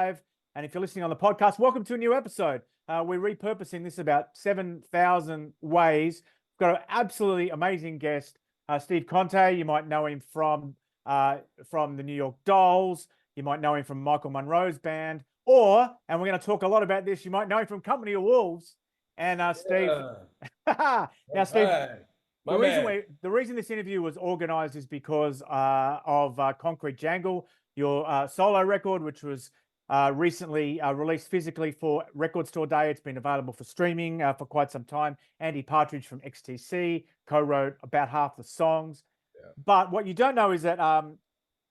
live. And if you're listening on the podcast, welcome to a new episode. We're repurposing this about 7,000 ways. We've got an absolutely amazing guest, Steve Conte. You might know him from the New York Dolls. You might know him from Michael Monroe's band. And we're going to talk a lot about this, you might know him from Company of Wolves. And Steve, now Steve, the reason this interview was organized is because of Concrete Jungle, your solo record, which was recently released physically for Record Store Day. It's been available for streaming for quite some time. Andy Partridge from XTC co-wrote about half the songs. Yeah. But what you don't know is that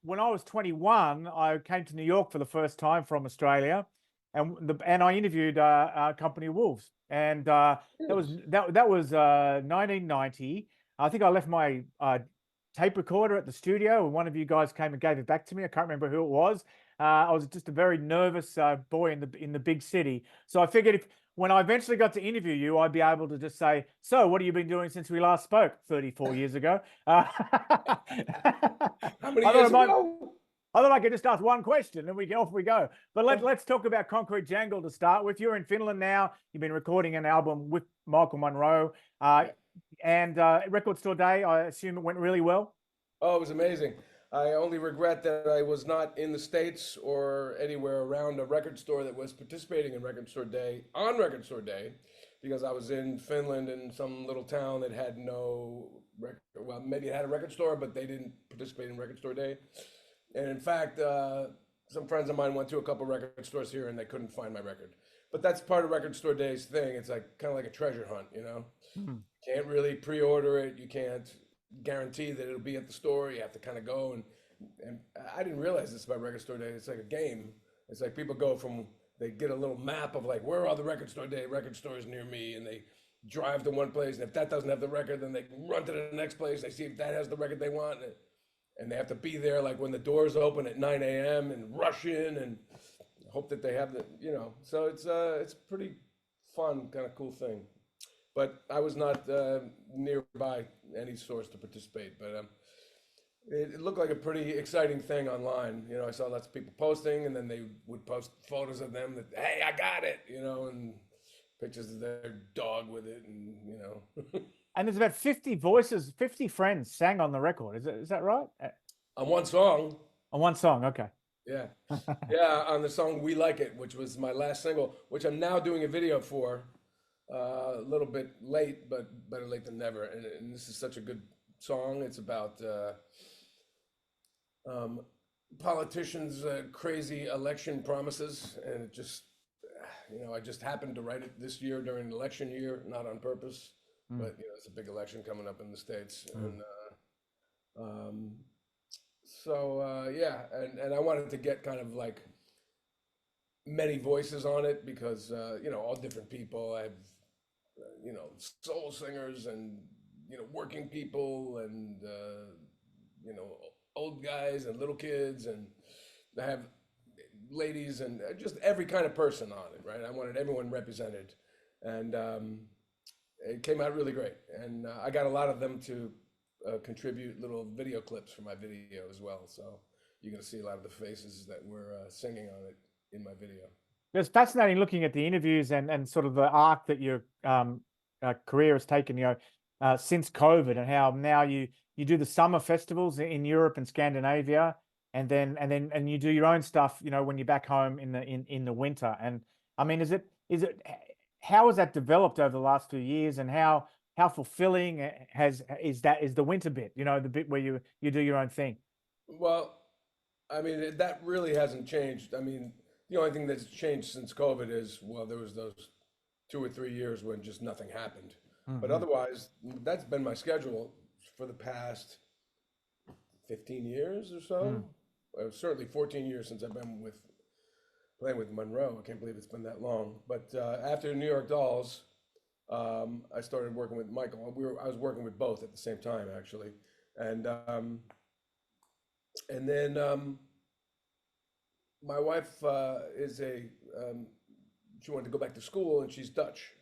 when I was 21, I came to New York for the first time from Australia, and I interviewed Company of Wolves, and that was 1990. I think I left my tape recorder at the studio, and one of you guys came and gave it back to me. I can't remember who it was. I was just a very nervous boy in the big city, so I figured when I eventually got to interview you, I'd be able to just say, "So, what have you been doing since we last spoke 34 years ago?" How many years ago? I thought I could just ask one question and off we go. But let's talk about Concrete Jungle to start with. You're in Finland now. You've been recording an album with Michael Monroe. And Record Store Day, I assume it went really well? Oh, it was amazing. I only regret that I was not in the States or anywhere around a record store that was participating in Record Store Day, on Record Store Day, because I was in Finland in some little town that had no record. Well, maybe it had a record store, but they didn't participate in Record Store Day. And in fact, some friends of mine went to a couple record stores here and they couldn't find my record. But that's part of Record Store Day's thing. It's like kind of like a treasure hunt, you know? Mm-hmm. Can't really pre-order it. You can't guarantee that it'll be at the store. You have to kind of go. And I didn't realize this about Record Store Day. It's like a game. It's like people go they get a little map of like, where are the Record Store Day record stores near me? And they drive to one place. And if that doesn't have the record, then they run to the next place. They see if that has the record they want. And they have to be there like when the doors open at 9 a.m. and rush in and hope that they have so it's pretty fun, kind of cool thing. But I was not nearby any source to participate, but it looked like a pretty exciting thing online. You know, I saw lots of people posting, and then they would post photos of them that, hey, I got it, and pictures of their dog with it, and And there's about 50 voices, 50 friends sang on the record. Is that right? On one song. On one song, okay. Yeah. Yeah, on the song We Like It, which was my last single, which I'm now doing a video for. A little bit late, but better late than never. And this is such a good song. It's about politicians' crazy election promises. And it just, I just happened to write it this year during election year, not on purpose. But it's a big election coming up in the States, and and I wanted to get kind of like many voices on it because all different people. I have soul singers and working people and old guys and little kids, and I have ladies and just every kind of person on it. Right, I wanted everyone represented, and it came out really great, and I got a lot of them to contribute little video clips for my video as well. So you're going to see a lot of the faces that were singing on it in my video. It's fascinating looking at the interviews and sort of the arc that your career has taken, since COVID, and how now you do the summer festivals in Europe and Scandinavia, and then you do your own stuff, when you're back home in the winter. And I mean, is it how has that developed over the last few years, and how fulfilling is the winter bit, the bit where you do your own thing? Well, I mean, that really hasn't changed. I mean, the only thing that's changed since COVID is, there was those 2 or 3 years when just nothing happened. Mm-hmm. But otherwise, that's been my schedule for the past 15 years or so. Certainly 14 years since I've been playing with Monroe. I can't believe it's been that long. But after New York Dolls, I started working with Michael. I was working with both at the same time, actually, and then my wife she wanted to go back to school, and she's Dutch,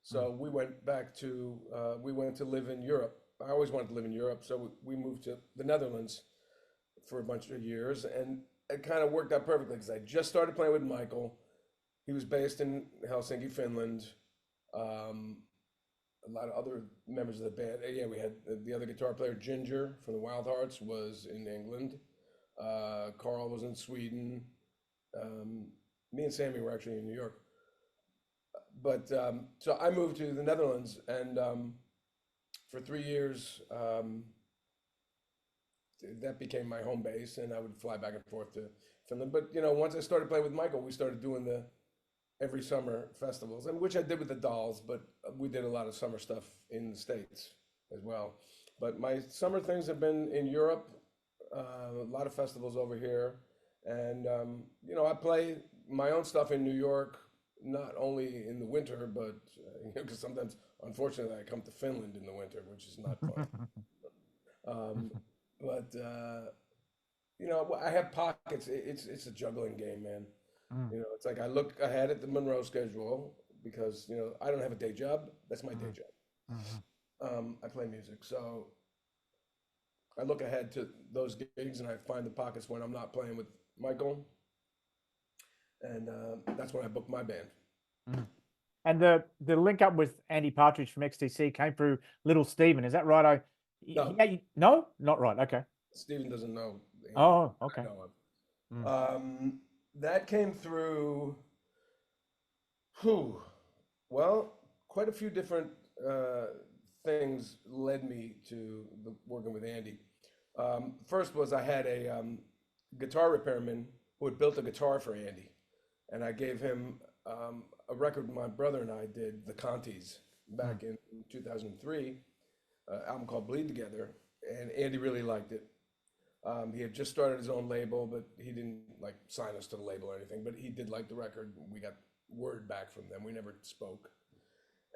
so we went to live in Europe. I always wanted to live in Europe, so we moved to the Netherlands for a bunch of years, and it kind of worked out perfectly because I just started playing with Michael. He was based in Helsinki, Finland. A lot of other members of the band. Yeah, we had the other guitar player, Ginger from the Wild Hearts, was in England. Carl was in Sweden. Me and Sammy were actually in New York. But so I moved to the Netherlands, and for 3 years, that became my home base, and I would fly back and forth to Finland. But once I started playing with Michael, we started doing the every summer festivals, and which I did with the Dolls, but we did a lot of summer stuff in the States as well. But my summer things have been in Europe, a lot of festivals over here, and I play my own stuff in New York, not only in the winter, but because sometimes, unfortunately, I come to Finland in the winter, which is not fun. But I have pockets. It's a juggling game, man. It's like I look ahead at the Monroe schedule because I don't have a day job. That's my day job. I play music, so I look ahead to those gigs and I find the pockets when I'm not playing with Michael, and that's when I book my band. And the link up with Andy Partridge from XTC came through Little Steven. Is that right? No. No, not right. Okay. Steven doesn't know. Oh, okay. I know of. That came through. Well, quite a few different things led me to working with Andy. First was I had a guitar repairman who had built a guitar for Andy, and I gave him a record my brother and I did, the Contes, back in 2003, album called Bleed Together, and Andy really liked it. He had just started his own label, but he didn't sign us to the label or anything, but he did like the record. We got word back from them. We never spoke.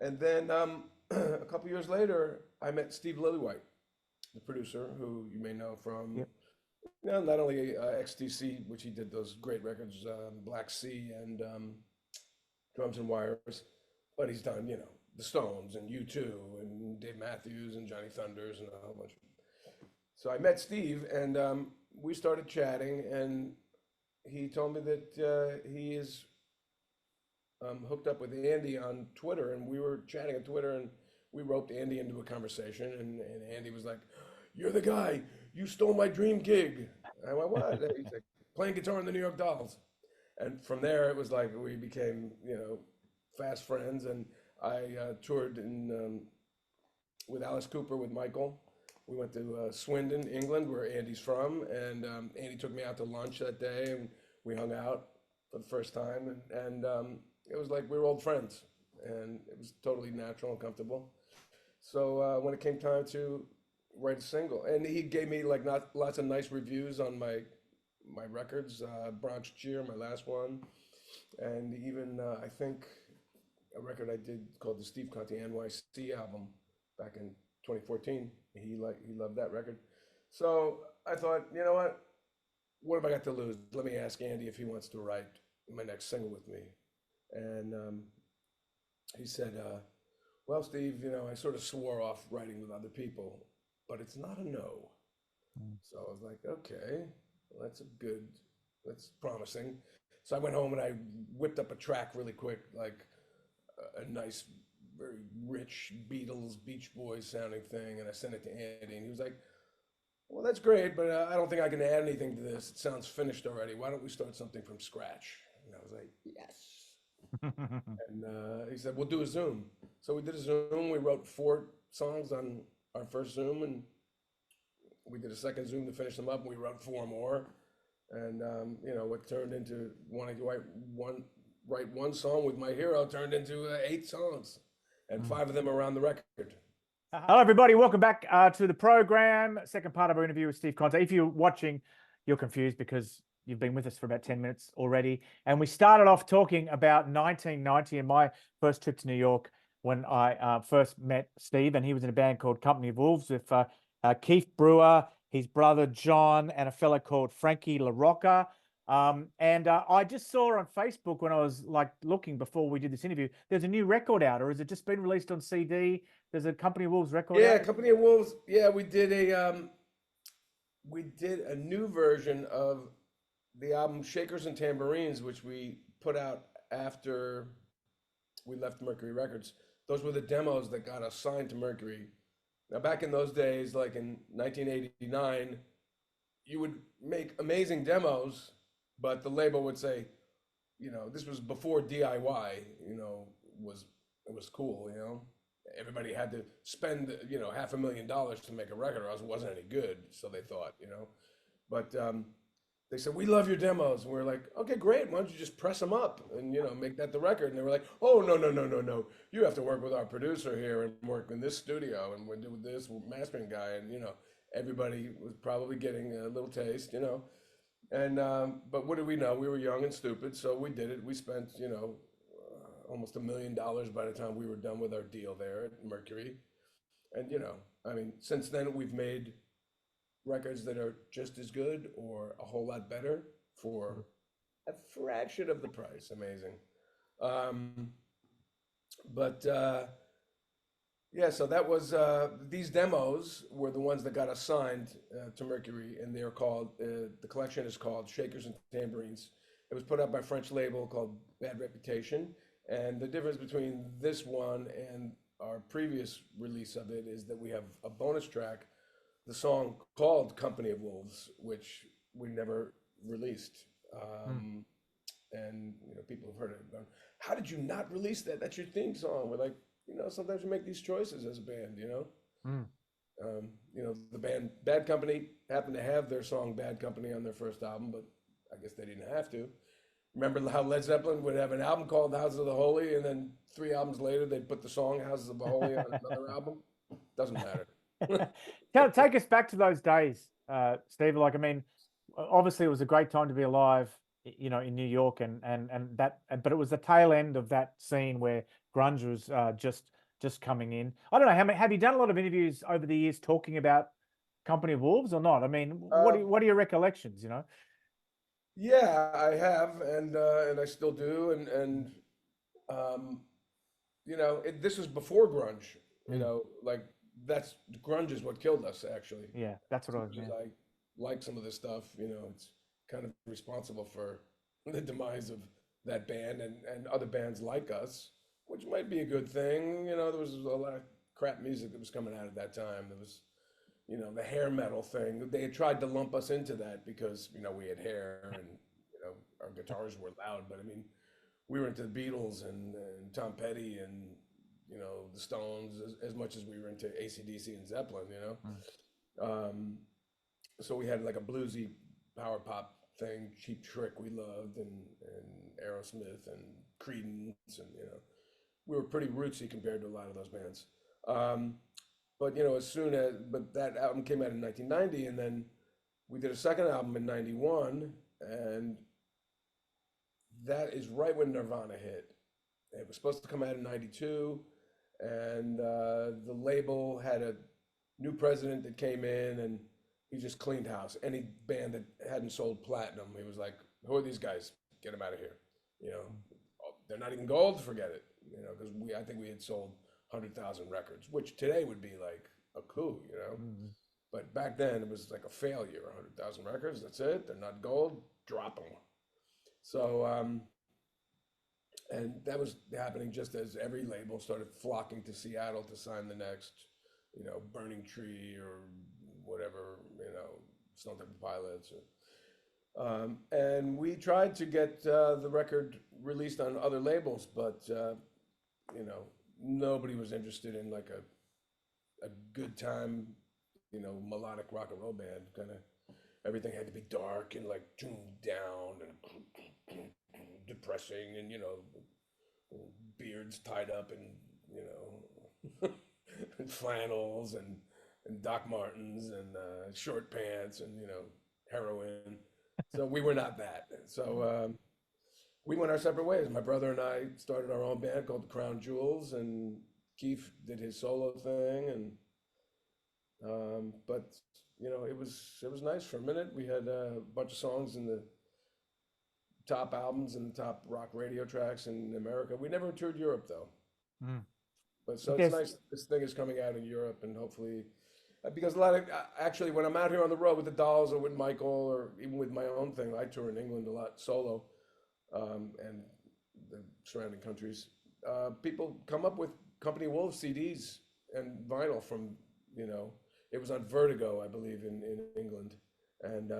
And then a couple years later, I met Steve Lillywhite, the producer, who you may know from not only XTC, which he did those great records, Black Sea and Drums and Wires, but he's done, the Stones and U2 and Dave Matthews and Johnny Thunders and a whole bunch. So I met Steve and we started chatting, and he told me that he is hooked up with Andy on Twitter, and we were chatting on Twitter, and we roped Andy into a conversation, and Andy was like, "You're the guy, you stole my dream gig." I went, "What?" He's like, "Playing guitar in the New York Dolls." And from there, it was like we became, fast friends, and I toured with Alice Cooper with Michael. We went to Swindon, England, where Andy's from, and Andy took me out to lunch that day, and we hung out for the first time, and it was like we were old friends, and it was totally natural and comfortable. So when it came time to write a single, and he gave me lots of nice reviews on my records, Bronx Cheer, my last one, and even I think a record I did called the Steve Conte NYC album back in 2014. He loved that record. So I thought, you know what have I got to lose? Let me ask Andy if he wants to write my next single with me. And he said, well, Steve, I sort of swore off writing with other people, but it's not a no. So I was like, okay, well, that's promising. So I went home and I whipped up a track really quick, like a nice, very rich Beatles, Beach Boys sounding thing, and I sent it to Andy, and he was like, well, that's great, but I don't think I can add anything to this. It sounds finished already. Why don't we start something from scratch? And I was like, yes. And he said, we'll do a Zoom. So we did a Zoom. We wrote 4 songs on our first Zoom, and we did a second Zoom to finish them up, and we wrote 4 more. And, what turned into wanting to write one song with my hero turned into 8 songs, and 5 of them are on the record. Hello, everybody. Welcome back to the program. Second part of our interview with Steve Conte. If you're watching, you're confused because you've been with us for about 10 minutes already. And we started off talking about 1990 and my first trip to New York when I first met Steve. And he was in a band called Company of Wolves with Keith Brewer, his brother John, and a fellow called Frankie LaRocca. And I just saw on Facebook when I was looking before we did this interview, there's a new record out, or has it just been released on CD? There's a Company of Wolves record out? Yeah, Company of Wolves. Yeah, we did a new version of the album Shakers and Tambourines, which we put out after we left Mercury Records, those were the demos that got us signed to Mercury. Now, back in those days, like in 1989, you would make amazing demos, but the label would say, this was before DIY, was it was cool, Everybody had to spend, $500,000 to make a record, or else it wasn't any good. So they thought. But they said, we love your demos. And we are like, okay, great. Why don't you just press them up and, make that the record? And they were like, oh, no, no, no, no, no. You have to work with our producer here and work in this studio. And we're doing this mastering guy. And, everybody was probably getting a little taste. And, but what did we know? We were young and stupid. So we did it. We spent, almost $1 million by the time we were done with our deal there at Mercury. And, since then we've made records that are just as good or a whole lot better for a fraction of the price. Amazing. Yeah, so that was, these demos were the ones that got us signed to Mercury, and they're called, the collection is called Shakers and Tambourines. It was put out by a French label called Bad Reputation. And the difference between this one and our previous release of it is that we have a bonus track, the song called Company of Wolves, which we never released. And people have heard it. Going, how did you not release that? That's your theme song. We're like, sometimes you make these choices as a band, the band Bad Company happened to have their song Bad Company on their first album, but I guess they didn't have to. Remember how Led Zeppelin would have an album called Houses of the Holy, and then 3 albums later they'd put the song Houses of the Holy on another album? Doesn't matter. Take us back to those days, Steve. Like, I mean, obviously it was a great time to be alive, in New York, and that, but it was the tail end of that scene where grunge was just coming in. I don't know, have you done a lot of interviews over the years talking about Company of Wolves or not? I mean, what are your recollections? Yeah, I have, and I still do, and this was before grunge. Like that's grunge is what killed us, actually. Yeah, that's what I was. I like some of this stuff. It's kind of responsible for the demise of that band and other bands like us, which might be a good thing. There was a lot of crap music that was coming out at that time. There was, the hair metal thing. They had tried to lump us into that because, we had hair and, our guitars were loud. But I mean, we were into the Beatles and Tom Petty and, the Stones as much as we were into AC/DC and Zeppelin, So we had like a bluesy power pop thing, Cheap Trick we loved, and Aerosmith and Creedence, and, we were pretty rootsy compared to a lot of those bands. But but that album came out in 1990, and then we did a second album in 91, and that is right when Nirvana hit. It was supposed to come out in 92, and the label had a new president that came in, and he just cleaned house. Any band that hadn't sold platinum, he was like, who are these guys? Get them out of here. They're not even gold, forget it. Because I think we had sold 100,000 records, which today would be like a coup, But back then it was like a failure. 100,000 records, that's it. They're not gold, drop them. So, and that was happening just as every label started flocking to Seattle to sign the next, Burning Tree or whatever, Stone Temple Pilots. And we tried to get the record released on other labels, but nobody was interested in like a good time, melodic rock and roll band. Kind of everything had to be dark and like tuned down and depressing, and beards tied up and and flannels and Doc Martens and short pants and heroin. So we were not that. So we went our separate ways. My brother and I started our own band called the Crown Jewels, and Keith did his solo thing. And but it was nice for a minute. We had a bunch of songs in the top albums and top rock radio tracks in America. We never toured Europe though. But so it's nice. This thing is coming out in Europe, and hopefully, because a lot of actually when I'm out here on the road with the Dolls or with Michael or even with my own thing, I tour in England a lot solo, and the surrounding countries. People come up with Company Wolf CDs and vinyl from, it was on Vertigo, I believe, in England, and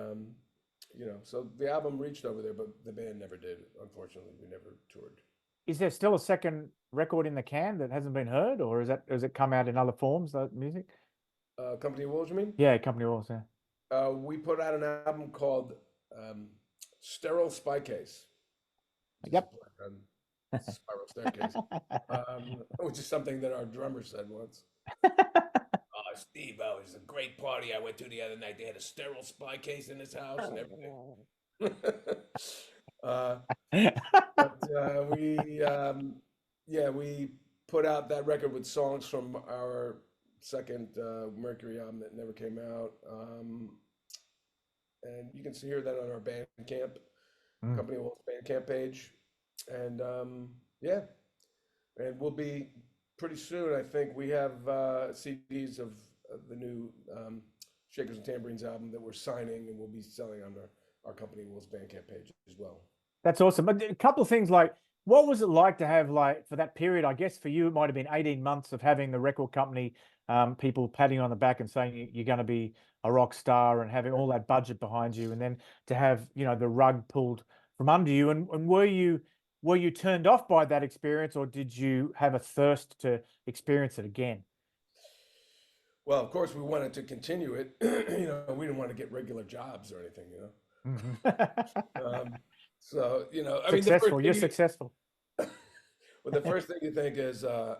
so the album reached over there, but the band never did. Unfortunately, we never toured. Is there still a second record in the can that hasn't been heard, or has it come out in other forms, that music? Company Wolves, you mean? Yeah, Company Wolves, yeah. We put out an album called Sterile Spy Case. Yep. Spiral Staircase, which is something that our drummer said once. Steve, it was a great party I went to the other night. They had a sterile spy case in his house and everything. We put out that record with songs from our second Mercury album that never came out. And you can hear that on our Bandcamp, Company Wolf Bandcamp page. And and we'll be pretty soon. I think we have CDs of the new Shakers and Tambourines album that we're signing, and we'll be selling on our Company Wolf's Bandcamp page as well. That's awesome. But a couple of things, like, what was it like to have, like, for that period? I guess for you, it might have been 18 months of having the record company, people patting you on the back and saying you're going to be a rock star, and having all that budget behind you, and then to have, the rug pulled from under you. And were you turned off by that experience, or did you have a thirst to experience it again? Well, of course, we wanted to continue it. We didn't want to get regular jobs or anything, So, I mean, successful. You're successful. Well, the first thing you think is, I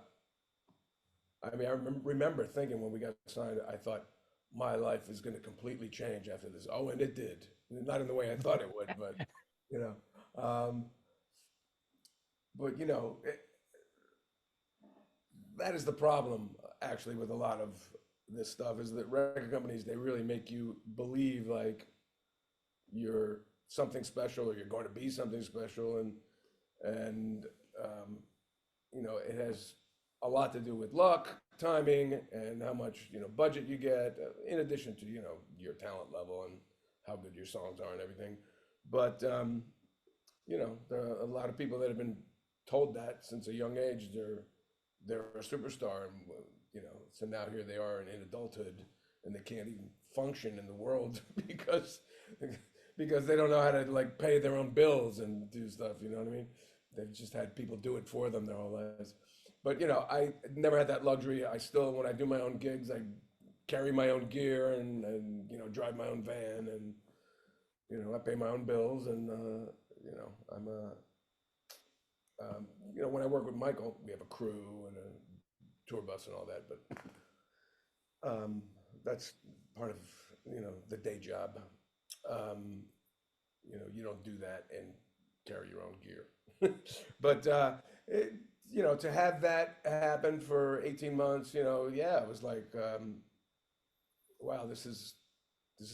remember thinking when we got signed, I thought my life is going to completely change after this. Oh, and it did. Not in the way I thought it would, but, that is the problem, actually, with a lot of this stuff, is that record companies, they really make you believe like you're something special, or you're going to be something special, and it has a lot to do with luck, timing, and how much budget you get, in addition to your talent level and how good your songs are and everything. But there are a lot of people that have been told that since a young age they're a superstar, and so now here they are in adulthood, and they can't even function in the world because they don't know how to, like, pay their own bills and do stuff. You know what I mean? They've just had people do it for them their whole lives. But I never had that luxury. I still, when I do my own gigs, I carry my own gear and drive my own van, and I pay my own bills, and I'm when I work with Michael, we have a crew and a tour bus and all that, but that's part of the day job. You don't do that and carry your own gear. But to have that happen for 18 months, it was like, wow, this is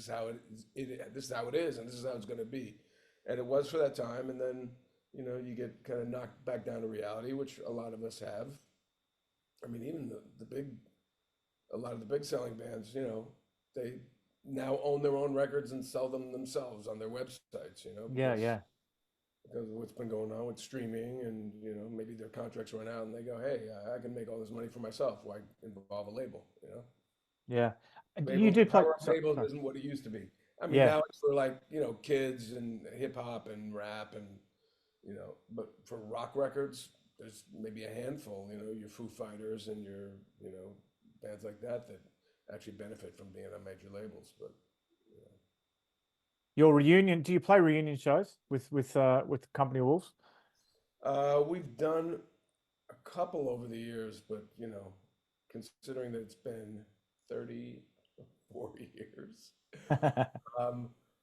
how this is how it is, and this is how it's going to be. And it was for that time, and then you get kind of knocked back down to reality, which a lot of us have. I mean, even a lot of the big selling bands, they now own their own records and sell them themselves on their websites, Yeah. Because of what's been going on with streaming, and maybe their contracts run out and they go, hey, I can make all this money for myself. Why involve a label? Yeah. Label, You do play. Label isn't what it used to be. I mean, now it's for, like, kids and hip hop and rap, and but for rock records, there's maybe a handful. Your Foo Fighters and your bands like that actually benefit from being on major labels. But your reunion, do you play reunion shows with Company Wolves? We've done a couple over the years, but considering that it's been 34 years,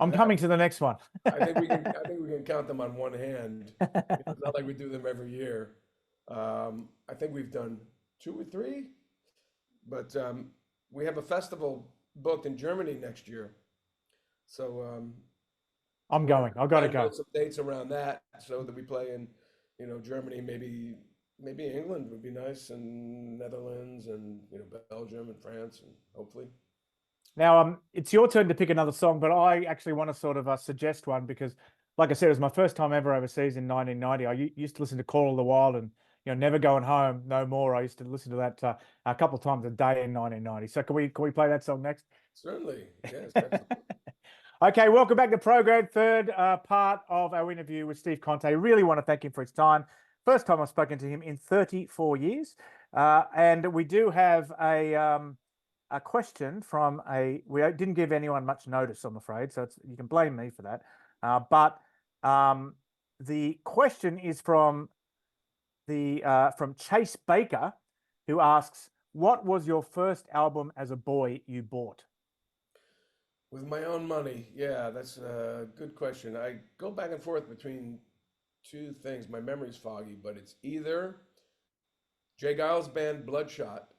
I'm coming to the next one. I think we can count them on one hand. It's not like we do them every year. I think we've done 2 or 3, but we have a festival booked in Germany next year. So I'm going. I've got to go. Some dates around that, so that we play in Germany, maybe England would be nice, and Netherlands, and Belgium and France, and hopefully Now, it's your turn to pick another song, but I actually want to sort of suggest one because, like I said, it was my first time ever overseas in 1990. I used to listen to Call of the Wild and Never Going Home, No More. I used to listen to that a couple of times a day in 1990. So can we play that song next? Certainly. Yes, excellent. Okay, welcome back to the program. Third part of our interview with Steve Conte. Really want to thank him for his time. First time I've spoken to him in 34 years. And we do have a question from we didn't give anyone much notice, I'm afraid, so you can blame me for that. But the question is from Chase Baker, who asks, "What was your first album as a boy you bought?" With my own money, yeah, that's a good question. I go back and forth between two things. My memory's foggy, but it's either Jay Giles' band Bloodshot,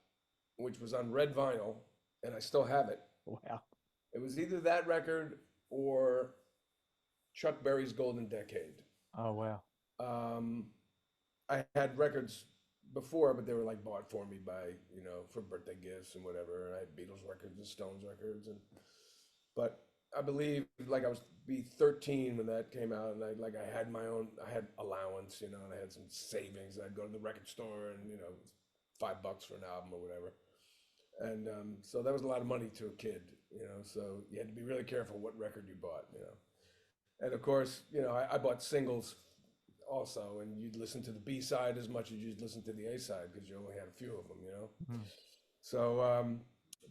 which was on red vinyl, and I still have it. Wow. It was either that record or Chuck Berry's Golden Decade. Oh, wow. Um, I had records before, but they were like bought for me by, for birthday gifts and whatever. I had Beatles records and Stones records, but I believe like I was be 13 when that came out, and I had my own, I had allowance, and I had some savings. I'd go to the record store and $5 for an album or whatever, and so that was a lot of money to a kid, So you had to be really careful what record you bought, And of course, I bought singles also, and you'd listen to the B side as much as you'd listen to the A side because you only had a few of them, Mhm. So,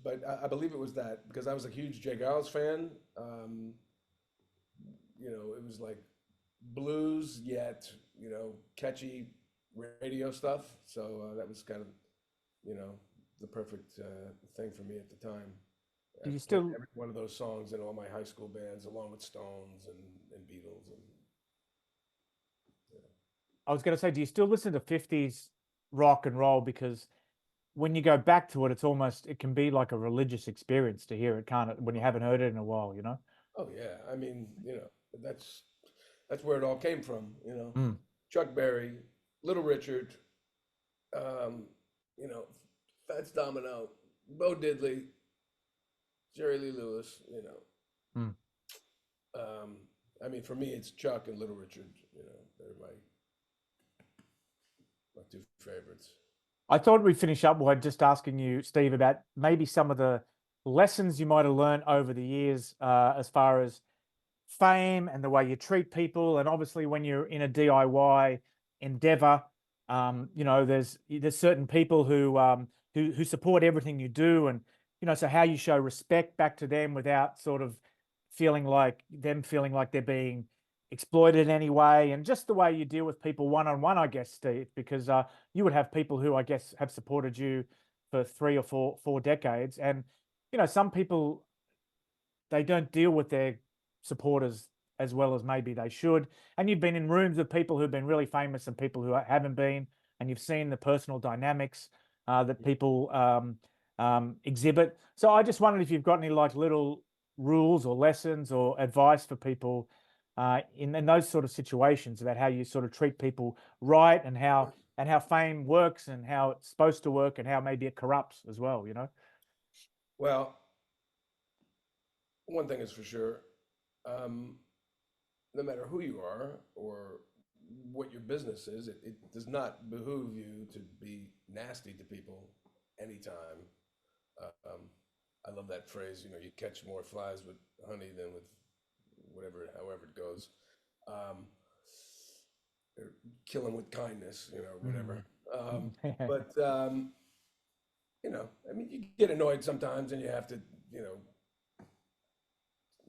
but I believe it was that because I was a huge Jay Giles fan. It was like blues yet, catchy radio stuff. So that was kind of, the perfect thing for me at the time. Do I you played still? every one of those songs in all my high school bands, along with Stones and Beatles and. I was going to say, do you still listen to 50s rock and roll? Because when you go back to it, it can be like a religious experience to hear it, can't it? When you haven't heard it in a while. Oh yeah, I mean, that's that's where it all came from. Mm. Chuck Berry, Little Richard, um, you know, Fats Domino, Bo Diddley, Jerry Lee Lewis. Mm. I mean, for me, it's Chuck and Little Richard. They're my two favorites. I thought we'd finish up by just asking you, Steve, about maybe some of the lessons you might have learned over the years as far as fame and the way you treat people. And obviously, when you're in a DIY endeavor, there's certain people who support everything you do, and so how you show respect back to them without sort of feeling like they're being exploited in any way, and just the way you deal with people one on one, I guess, Steve, because you would have people who I guess have supported you for 3 or 4 decades, and some people, they don't deal with their supporters as well as maybe they should. And you've been in rooms with people who've been really famous and people who haven't been, and you've seen the personal dynamics that people exhibit. So I just wondered if you've got any like little rules or lessons or advice for people in those sort of situations about how you sort of treat people right, and how fame works and how it's supposed to work and how maybe it corrupts as well. Well, one thing is for sure. Um, no matter who you are or what your business is, it does not behoove you to be nasty to people anytime. Um, I love that phrase. You catch more flies with honey than with however it goes. Um, or kill them with kindness, whatever. But I mean, you get annoyed sometimes, and you have to, you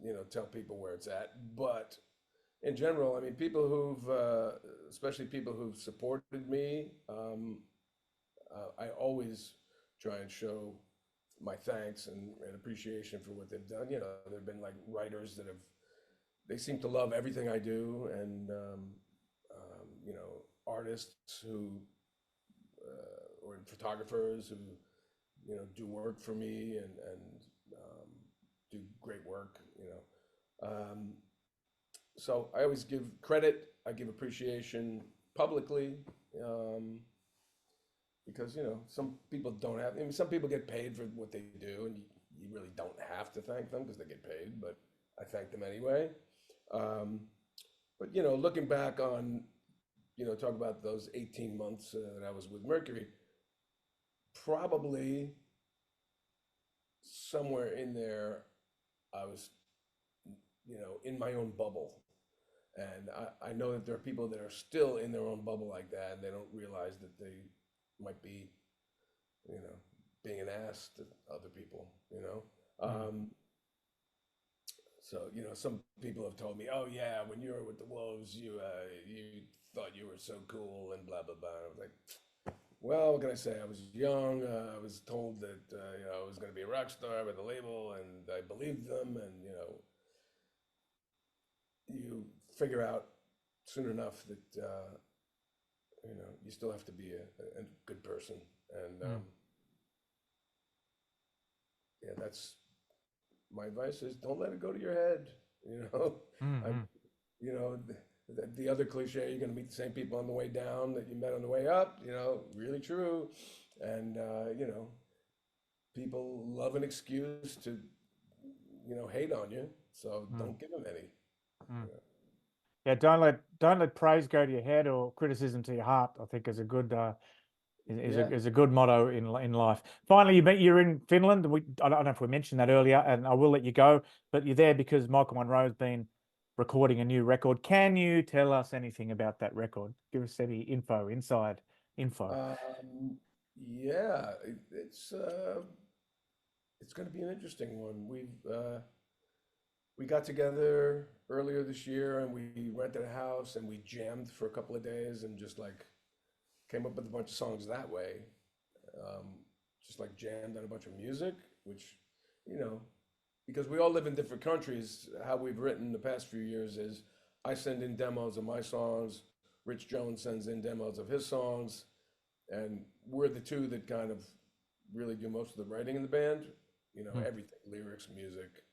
know, tell people where it's at. But in general, I mean, people especially people who've supported me, I always try and show my thanks and appreciation for what they've done. There've been like writers they seem to love everything I do, and artists or photographers who do work for me and do great work. So I always give credit. I give appreciation publicly, because some people don't have. I mean, some people get paid for what they do, and you really don't have to thank them because they get paid, but I thank them anyway. But looking back on, talk about those 18 months that I was with Mercury, probably somewhere in there, I was, in my own bubble. And I know that there are people that are still in their own bubble like that, and they don't realize that they might be, being an ass to other people. So, some people have told me, oh yeah, when you were with the Wolves, you thought you were so cool and blah, blah, blah. And I was like, well, what can I say? I was young. I was told that, I was going to be a rock star with a label, and I believed them. And, you figure out soon enough that, you still have to be a good person. And, yeah, that's my advice is don't let it go to your head. I, Mm-hmm. the other cliche, you're going to meet the same people on the way down that you met on the way up, really true. And, people love an excuse to, hate on you. So don't give them any. Mm. You know. Yeah, don't let praise go to your head or criticism to your heart. I think is a good Yeah. is a good motto in life. Finally, you're in Finland. I don't know if we mentioned that earlier, and I will let you go. But you're there because Michael Monroe's been recording a new record. Can you tell us anything about that record? Give us any inside info. Yeah, it's going to be an interesting one. We got together earlier this year and we rented a house and we jammed for a couple of days and just like came up with a bunch of songs that way. Um, just like jammed on a bunch of music, which, you know, because we all live in different countries, how we've written the past few years is I send in demos of my songs, Rich Jones sends in demos of his songs, and we're the two that kind of really do most of the writing in the band. Mm. Everything, lyrics, music.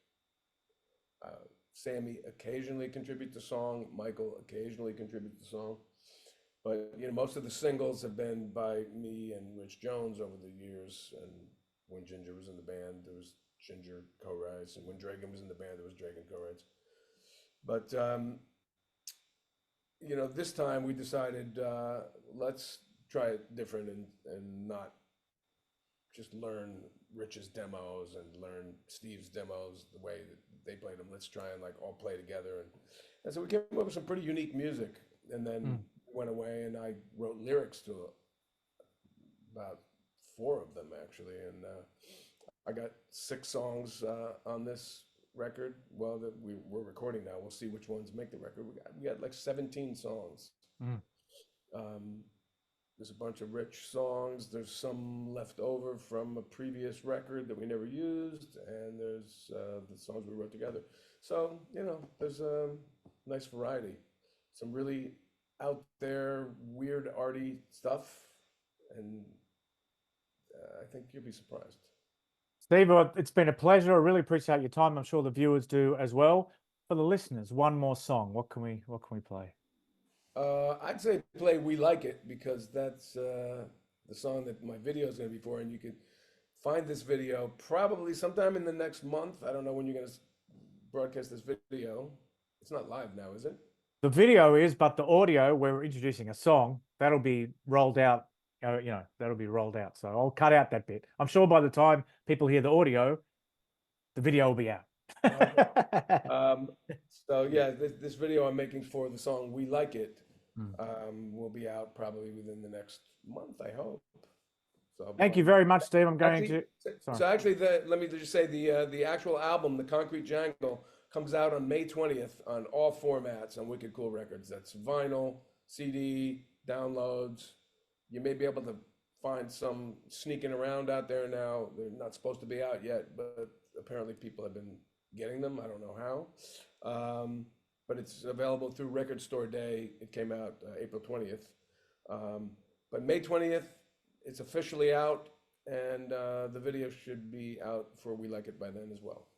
Sammy occasionally contributes to song. Michael occasionally contributes to song. But most of the singles have been by me and Rich Jones over the years. And when Ginger was in the band, there was Ginger co-writes, and when Dragan was in the band, there was Dragan co-writes. But this time we decided let's try it different and not just learn Rich's demos and learn Steve's demos the way that they played them. Let's try and like all play together. And so we came up with some pretty unique music. And then went away and I wrote lyrics to about 4 of them actually. And I got 6 songs on this record. Well, that we're recording now. We'll see which ones make the record. We got like 17 songs. Mm. There's a bunch of Rich songs. There's some left over from a previous record that we never used, and there's the songs we wrote together. So there's a nice variety. Some really out there, weird, arty stuff, and I think you'll be surprised. Steve, it's been a pleasure. I really appreciate your time. I'm sure the viewers do as well. For the listeners, one more song. What can we play? I'd say play "We Like It" because that's the song that my video is going to be for, and you can find this video probably sometime in the next month. I don't know when you're going to broadcast this video. It's not live now, is it? The video is, but the audio, where we're introducing a song, that'll be rolled out. That'll be rolled out. So I'll cut out that bit. I'm sure by the time people hear the audio, the video will be out. So yeah, this video I'm making for the song "We Like It" Mm. will be out probably within the next month, I hope. So Thank you very much, Steve. I'm going actually, to. Sorry. so actually, let me just say the actual album, The Concrete Jungle, comes out on May 20th on all formats on Wicked Cool Records. That's vinyl, CD, downloads. You may be able to find some sneaking around out there now. They're not supposed to be out yet, but apparently people have been getting them. I don't know how. But it's available through Record Store Day. It came out April 20th. But May 20th, it's officially out, and the video should be out for We Like It by then as well.